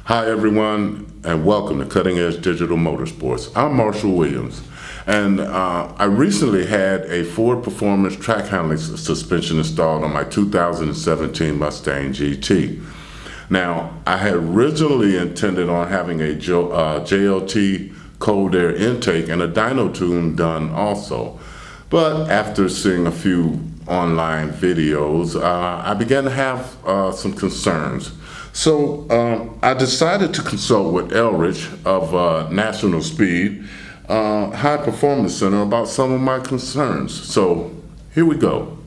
Hi everyone, and welcome to Cutting Edge Digital Motorsports. I'm Marshall Williams, and I recently had a Ford Performance track handling suspension installed on my 2017 Mustang GT. Now, I had originally intended on having a JLT cold air intake and a Dyno Tune done also, but after seeing a few online videos, I began to have some concerns. So I decided to consult with Elrich of National Speed High Performance Center about some of my concerns. So here we go.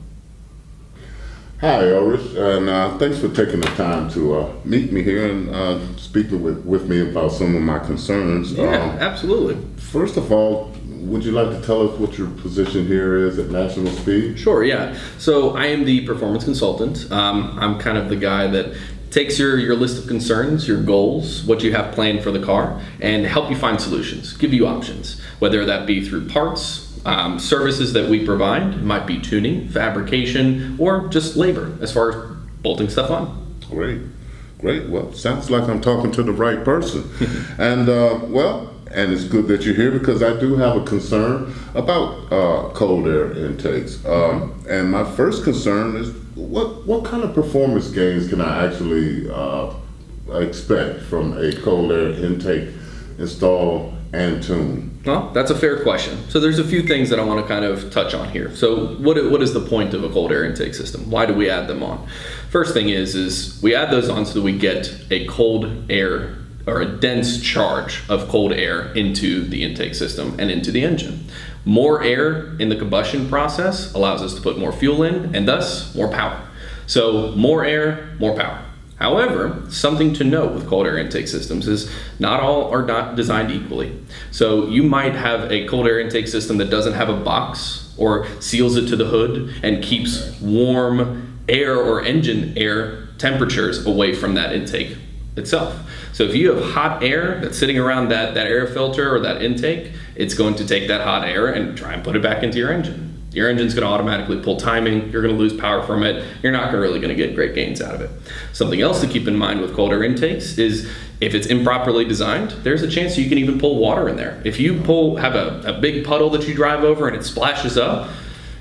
Hi Elrich, and thanks for taking the time to meet me here and speak with me about some of my concerns. Yeah, absolutely. First of all, would you like to tell us what your position here is at National Speed? Sure, yeah. So I am the performance consultant. I'm kind of the guy that takes your list of concerns, your goals, what you have planned for the car, and help you find solutions, give you options, whether that be through parts, services that we provide. It might be tuning, fabrication, or just labor as far as bolting stuff on. Great. Well, sounds like I'm talking to the right person. And and it's good that you're here because I do have a concern about cold air intakes. And my first concern is what kind of performance gains can I actually expect from a cold air intake install and tune? Well, that's a fair question. So there's a few things that I want to kind of touch on here. So what is the point of a cold air intake system? Why do we add them on? First thing is we add those on so that we get a cold air or a dense charge of cold air into the intake system and into the engine. More air in the combustion process allows us to put more fuel in and thus more power. So more air, more power. However, something to note with cold air intake systems is not all are not designed equally. So you might have a cold air intake system that doesn't have a box or seals it to the hood and keeps warm air or engine air temperatures away from that intake itself. So if you have hot air that's sitting around that air filter or that intake, it's going to take that hot air and try and put it back into your engine. Your engine's going to automatically pull timing, you're going to lose power from it, you're not really going to get great gains out of it. Something else to keep in mind with cold air intakes is if it's improperly designed, there's a chance you can even pull water in there. If you have a big puddle that you drive over and it splashes up,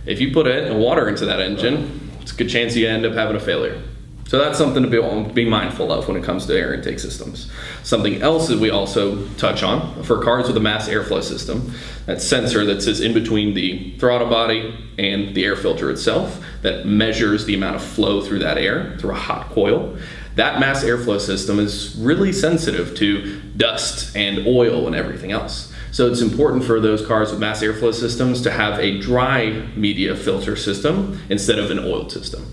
if you put water into that engine, it's a good chance you end up having a failure. So that's something to be mindful of when it comes to air intake systems. Something else that we also touch on for cars with a mass airflow system, that sensor that sits in between the throttle body and the air filter itself that measures the amount of flow through that air through a hot coil. That mass airflow system is really sensitive to dust and oil and everything else. So it's important for those cars with mass airflow systems to have a dry media filter system instead of an oiled system.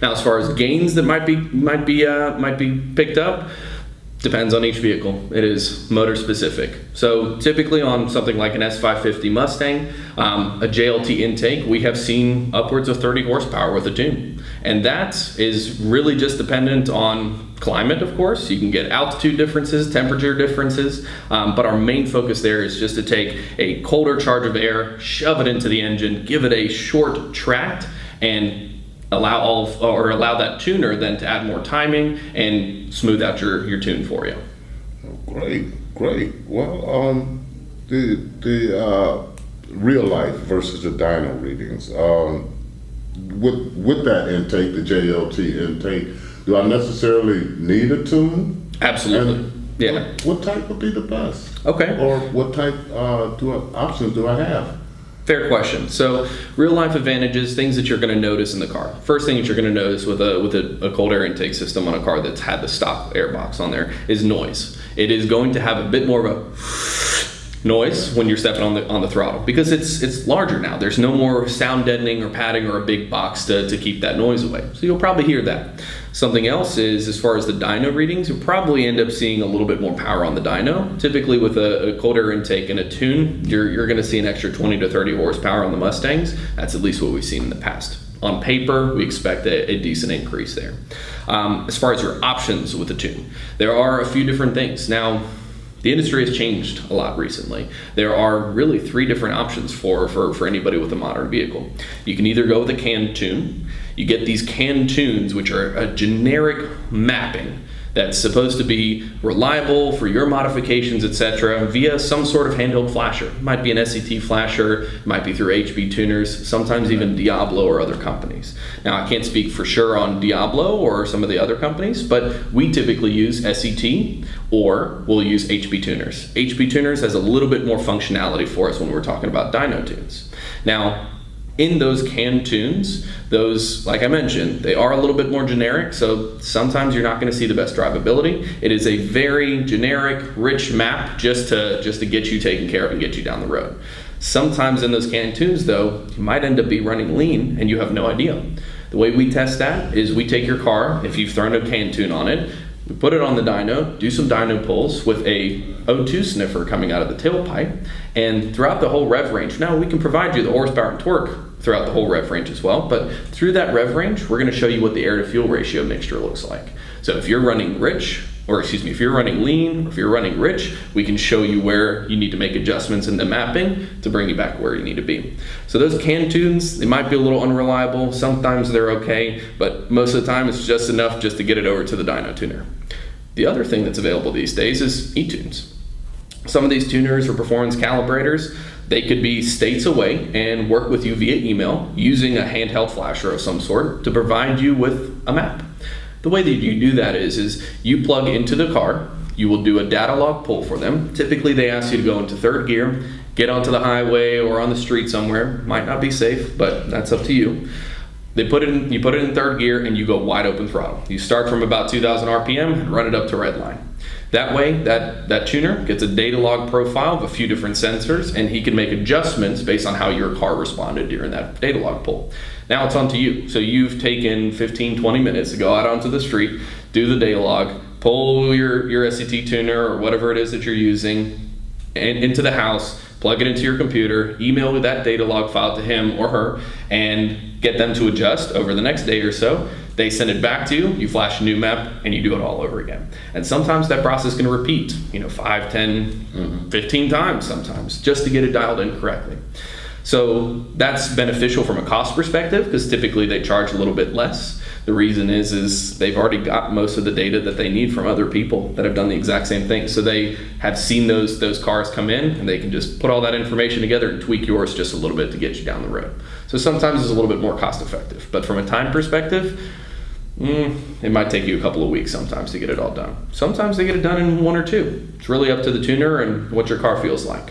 Now, as far as gains that might be picked up, depends on each vehicle. It is motor specific. So typically on something like an S550 Mustang, a JLT intake, we have seen upwards of 30 horsepower with a tune. And that is really just dependent on climate, of course. You can get altitude differences, temperature differences, but our main focus there is just to take a colder charge of air, shove it into the engine, give it a short tract, and allow that tuner then to add more timing and smooth out your tune for you. Great. Well, the real life versus the dyno readings. With that intake, the JLT intake, do I necessarily need a tune? Absolutely. And yeah. What type would be the best? Okay. Or what type options do I have? Fair question. So real life advantages, things that you're going to notice in the car. First thing that you're going to notice with a cold air intake system on a car that's had the stock air box on there is noise. It is going to have a bit more of a noise when you're stepping on the throttle because it's larger now. There's no more sound deadening or padding or a big box to keep that noise away. So you'll probably hear that. Something else is, as far as the dyno readings, you'll probably end up seeing a little bit more power on the dyno. Typically with a cold air intake and a tune, you're going to see an extra 20 to 30 horsepower on the Mustangs. That's at least what we've seen in the past. On paper, we expect a decent increase there. As far as your options with the tune, there are a few different things. Now, the industry has changed a lot recently. There are really three different options for anybody with a modern vehicle. You can either go with a canned tune. You get these canned tunes, which are a generic mapping that's supposed to be reliable for your modifications, etc., via some sort of handheld flasher. It might be an SCT flasher, it might be through HB tuners, sometimes even Diablo or other companies. Now, I can't speak for sure on Diablo or some of the other companies, but we typically use SCT or we'll use HB tuners. HB tuners has a little bit more functionality for us when we're talking about dyno tunes. Now, in those canned tunes, those, like I mentioned, they are a little bit more generic, so sometimes you're not going to see the best drivability. It is a very generic, rich map just to get you taken care of and get you down the road. Sometimes in those canned tunes, though, you might end up be running lean and you have no idea. The way we test that is we take your car, if you've thrown a canned tune on it, we put it on the dyno, do some dyno pulls with a O2 sniffer coming out of the tailpipe, and throughout the whole rev range. Now, we can provide you the horsepower and torque throughout the whole rev range as well, but through that rev range, we're going to show you what the air to fuel ratio mixture looks like. So if you're running if you're running lean, or if you're running rich, we can show you where you need to make adjustments in the mapping to bring you back where you need to be. So those canned tunes, they might be a little unreliable. Sometimes they're okay, but most of the time it's just enough just to get it over to the dyno tuner. The other thing that's available these days is e-tunes. Some of these tuners or performance calibrators, they could be states away and work with you via email using a handheld flasher of some sort to provide you with a map. The way that you do that is you plug into the car, you will do a data log pull for them. Typically they ask you to go into third gear, get onto the highway or on the street somewhere. Might not be safe, but that's up to you. You put it in third gear and you go wide open throttle. You start from about 2,000 RPM and run it up to red line. That way, that tuner gets a data log profile of a few different sensors, and he can make adjustments based on how your car responded during that data log pull. Now it's on to you. So you've taken 15, 20 minutes to go out onto the street, do the data log, pull your SCT tuner or whatever it is that you're using and into the house, plug it into your computer, email that data log file to him or her, and get them to adjust over the next day or so. They send it back to you, you flash a new map, and you do it all over again. And sometimes that process can repeat, 5, 10, 15 times sometimes, just to get it dialed in correctly. So that's beneficial from a cost perspective, because typically they charge a little bit less. The reason is they've already got most of the data that they need from other people that have done the exact same thing. So they have seen those cars come in, and they can just put all that information together and tweak yours just a little bit to get you down the road. So sometimes it's a little bit more cost effective. But from a time perspective, it might take you a couple of weeks sometimes to get it all done. Sometimes they get it done in 1 or 2. It's really up to the tuner and what your car feels like.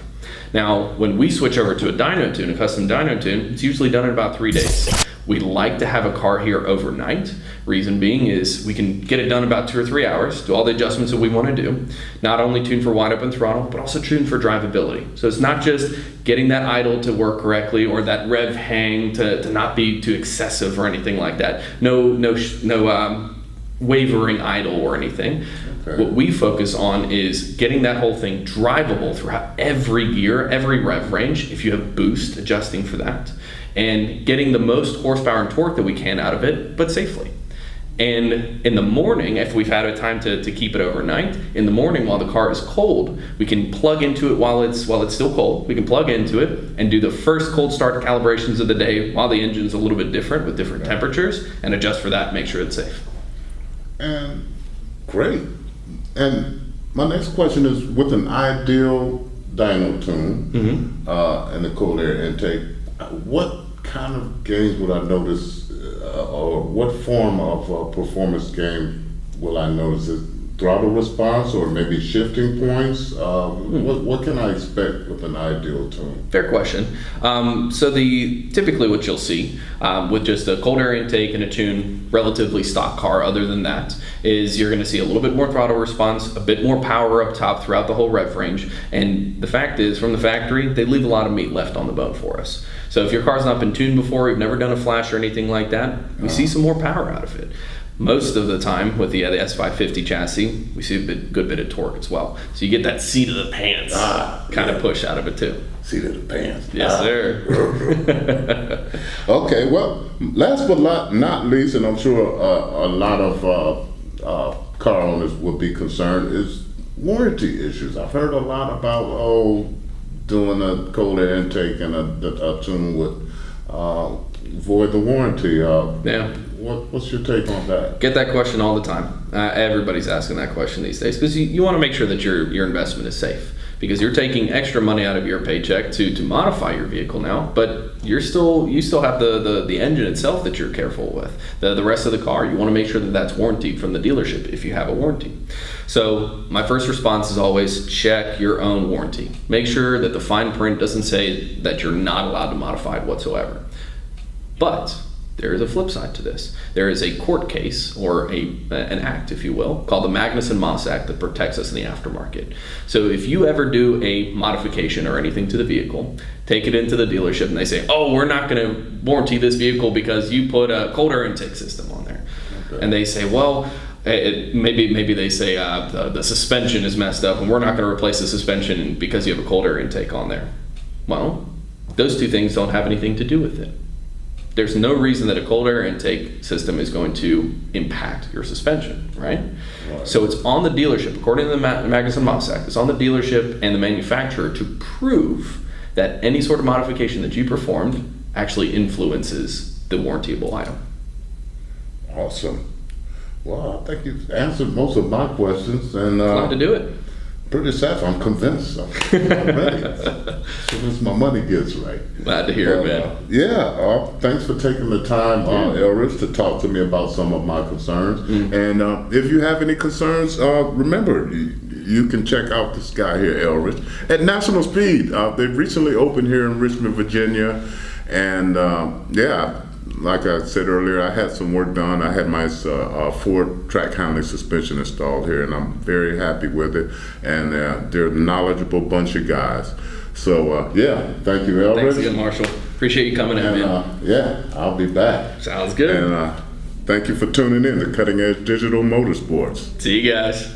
Now, when we switch over to a dyno tune, a custom dyno tune, it's usually done in about 3 days. We like to have a car here overnight. Reason being is we can get it done in about 2 or 3 hours, do all the adjustments that we want to do. Not only tune for wide open throttle, but also tune for drivability. So it's not just getting that idle to work correctly or that rev hang to not be too excessive or anything like that. No wavering idle or anything. Okay. What we focus on is getting that whole thing drivable throughout every gear, every rev range, if you have boost, adjusting for that, and getting the most horsepower and torque that we can out of it, but safely. And in the morning, if we've had a time to keep it overnight, in the morning while the car is cold, we can plug into it while it's still cold. We can plug into it and do the first cold start calibrations of the day while the engine's a little bit different with different temperatures, and adjust for that, make sure it's safe. And great. And my next question is, with an ideal dyno tune and the cold air intake, what kind of gains would I notice, or what form of performance gain will I notice? Is throttle response or maybe shifting points? What can I expect with an ideal tune? Fair question. So typically what you'll see with just a cold air intake and a tune, relatively stock car other than that, is you're going to see a little bit more throttle response, a bit more power up top throughout the whole rev range. And the fact is, from the factory, they leave a lot of meat left on the bone for us. So if your car's not been tuned before, you've never done a flash or anything like that, we see some more power out of it. Most of the time with the S550 chassis, we see a good bit of torque as well. So you get that seat of the pants kind of push out of it too. Seat of the pants. Yes, sir. Okay, well, last but not least, and I'm sure a lot of car owners will be concerned, is warranty issues. I've heard a lot about doing a cold air intake and a tune with void the warranty. Yeah. What's your take on that? Get that question all the time. Everybody's asking that question these days because you want to make sure that your investment is safe, because you're taking extra money out of your paycheck to modify your vehicle now, but you still have the engine itself that you're careful with. The rest of the car, you want to make sure that that's warranted from the dealership if you have a warranty. So my first response is always check your own warranty. Make sure that the fine print doesn't say that you're not allowed to modify it whatsoever. But there is a flip side to this. There is a court case, or an act, if you will, called the Magnuson-Moss Act that protects us in the aftermarket. So if you ever do a modification or anything to the vehicle, take it into the dealership and they say, oh, we're not going to warranty this vehicle because you put a cold air intake system on there. Okay. And they say, well, maybe they say the suspension is messed up and we're not going to replace the suspension because you have a cold air intake on there. Well, those two things don't have anything to do with it. There's no reason that a cold air intake system is going to impact your suspension, right? So it's on the dealership, according to the Magnuson-Moss Act, it's on the dealership and the manufacturer to prove that any sort of modification that you performed actually influences the warrantyable item. Awesome. Well, I think you've answered most of my questions, and Glad to do it. Pretty satisfied. I'm convinced. I'm ready. As soon as my money gets right. Glad to hear it, man. Thanks for taking the time, Elrich, to talk to me about some of my concerns. And if you have any concerns, remember, you can check out this guy here, Elrich, at National Speed. They've recently opened here in Richmond, Virginia. And like I said earlier, I had some work done. I had my Ford track handling suspension installed here, and I'm very happy with it. And they're a knowledgeable bunch of guys. So, thank you, Elrich. Thanks again, Marshall. Appreciate you coming in, man. I'll be back. Sounds good. And thank you for tuning in to Cutting Edge Digital Motorsports. See you guys.